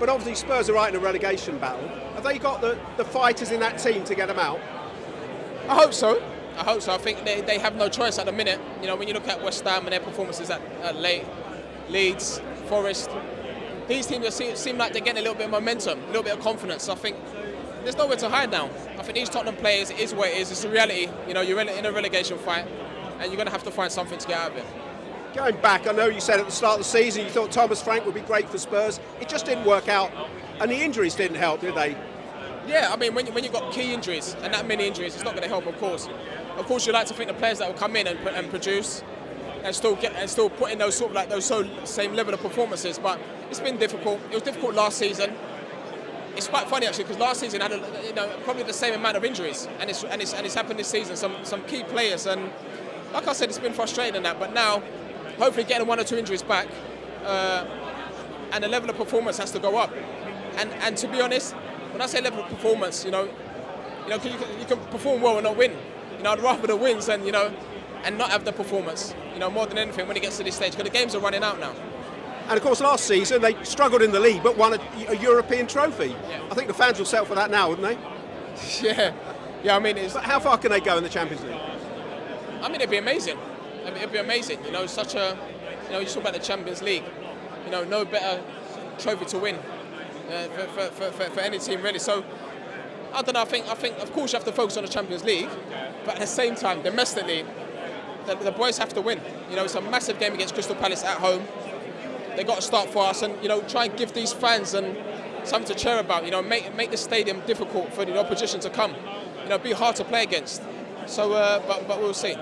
but obviously Spurs are right in a relegation battle. Have they got the fighters in that team to get them out? I hope so. I think they have no choice at the minute. You know, when you look at West Ham and their performances at Leeds, Forest, these teams seem like they're getting a little bit of momentum, a little bit of confidence. I think there's nowhere to hide now. I think these Tottenham players, it is what it is. It's a reality. You know, you're in a relegation fight, and you're going to have to find something to get out of it. Going back, I know you said at the start of the season you thought Thomas Frank would be great for Spurs. It just didn't work out, and the injuries didn't help, did they? Yeah, I mean, when you've got key injuries, and that many injuries, it's not going to help, of course. Of course, you like to think the players that will come in and produce and still put in those same level of performances, but it's been difficult. It was difficult last season. It's quite funny actually because last season had probably the same amount of injuries, and it's happened this season. Some key players, and like I said, it's been frustrating in that. But now, hopefully, getting 1 or 2 injuries back, and the level of performance has to go up. And to be honest, when I say level of performance, you can perform well and not win. I'd rather the wins than and not have the performance. More than anything when it gets to this stage, because the games are running out now. And of course, last season they struggled in the league, but won a European trophy. Yeah. I think the fans will settle for that now, wouldn't they? Yeah. I mean, but how far can they go in the Champions League? I mean, it'd be amazing. It'd be amazing. Such a, you talk about the Champions League. No better trophy to win for any team really. So I don't know. I think of course you have to focus on the Champions League, but at the same time, domestically, the boys have to win. It's a massive game against Crystal Palace at home. They got to start for us, and try and give these fans something to cheer about. Make the stadium difficult for the opposition to come. Be hard to play against. So, but we'll see.